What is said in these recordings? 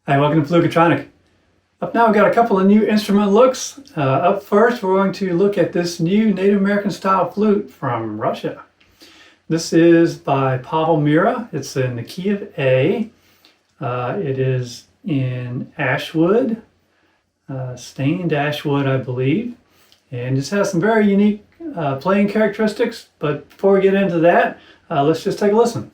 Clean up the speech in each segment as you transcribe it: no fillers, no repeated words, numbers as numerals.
Hi, welcome to Flute. Up now, we've got a couple of new instrument looks. Up first, we're going to look at this new Native American style flute from Russia. This is by Pavel Mirra. It's in the key of A. It is in Ashwood, stained Ashwood, I believe. And this has some very unique playing characteristics. But before we get into that, let's just take a listen.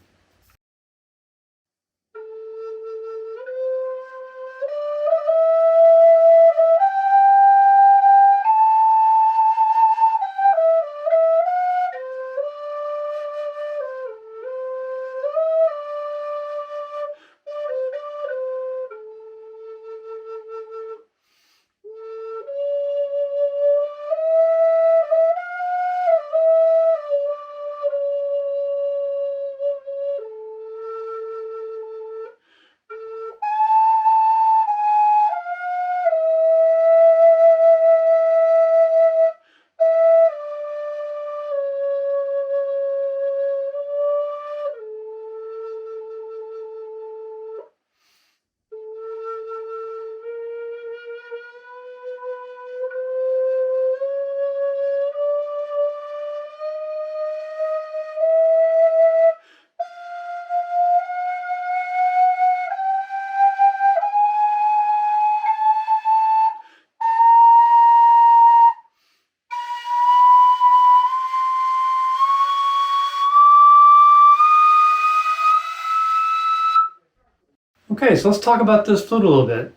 Okay, so let's talk about this flute a little bit.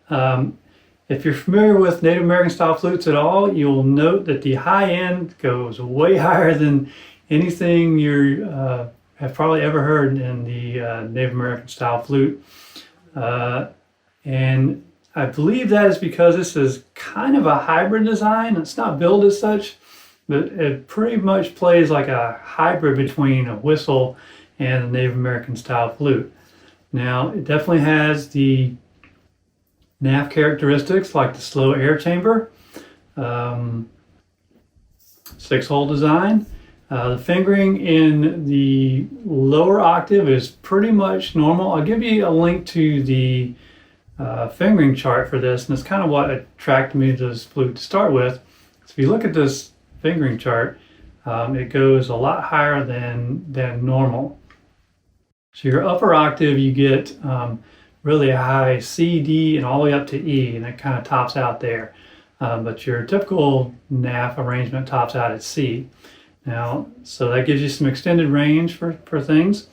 If you're familiar with Native American style flutes at all, you'll note that the high end goes way higher than anything you have probably ever heard in the Native American style flute. And I believe that is because this is kind of a hybrid design. It's not built as such, but it pretty much plays like a hybrid between a whistle and a Native American style flute. Now, it definitely has the NAF characteristics like the slow air chamber, 6-hole design. The fingering in the lower octave is pretty much normal. I'll give you a link to the fingering chart for this, and it's kind of what attracted me to this flute to start with. So if you look at this fingering chart, it goes a lot higher than normal. So your upper octave, you get really a high C, D, and all the way up to E, and it kind of tops out there. But your typical NAF arrangement tops out at C. Now, so that gives you some extended range for things.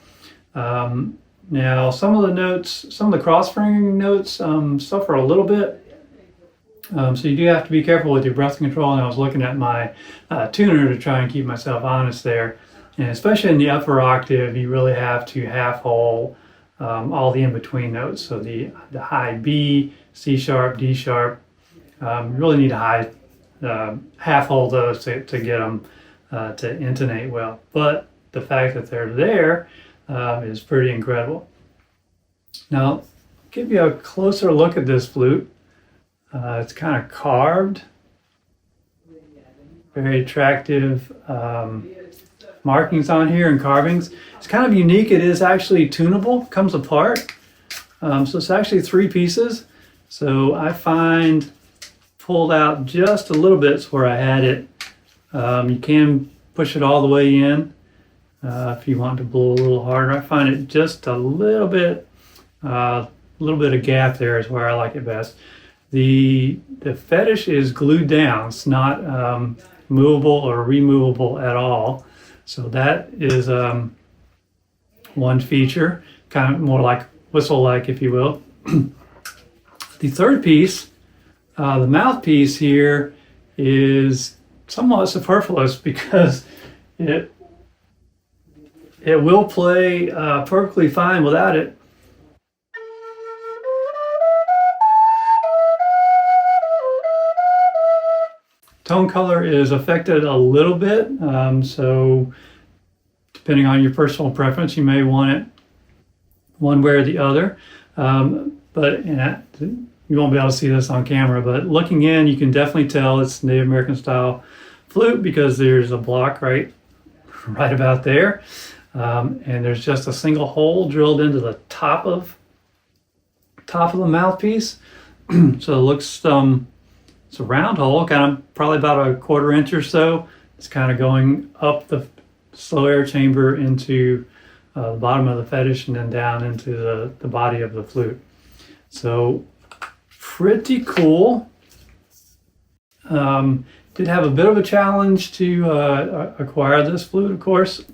Now, some of the notes, some of the cross-fingering notes suffer a little bit. So you do have to be careful with your breath control, and I was looking at my tuner to try and keep myself honest there. And especially in the upper octave, you really have to half-hole all the in-between notes. So the high B, C sharp, D sharp, you really need to half-hole those to get them to intonate well. But the fact that they're there is pretty incredible. Now, give you a closer look at this flute. It's kind of carved, very attractive markings on here and carvings. It's kind of unique. It is actually tunable, comes apart. So it's actually 3 pieces. So I find pulled out just a little bit where I had it. You can push it all the way in if you want to blow a little harder. I find it just a little bit of gap there is where I like it best. The fetish is glued down. It's not movable or removable at all. So that is one feature, kind of more like whistle-like, if you will. The third piece, the mouthpiece here, is somewhat superfluous because it will play perfectly fine without it. Tone color is affected a little bit, so depending on your personal preference, you may want it one way or the other. But you won't be able to see this on camera, but looking in, you can definitely tell it's Native American style flute because there's a block right about there. And there's just a single hole drilled into the top of top of the mouthpiece. So it looks, it's a round hole, kind of probably about a 1/4 inch or so. It's kind of going up the slow air chamber into the bottom of the fetish and then down into the body of the flute. So pretty cool. Did have a bit of a challenge to acquire this flute, of course.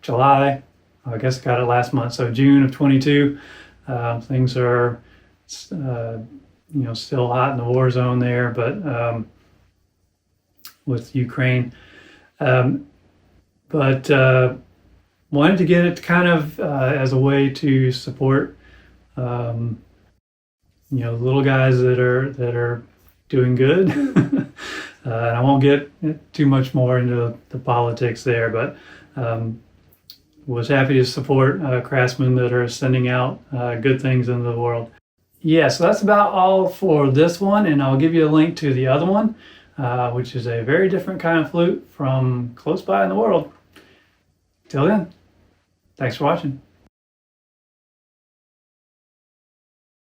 July, I guess I got it last month, so June of 22. Things are, still hot in the war zone there, but with Ukraine. But wanted to get it kind of as a way to support, little guys that are doing good. And I won't get too much more into the politics there, but was happy to support craftsmen that are sending out good things into the world. Yeah, so that's about all for this one, and I'll give you a link to the other one, which is a very different kind of flute from close by in the world. Till then, thanks for watching.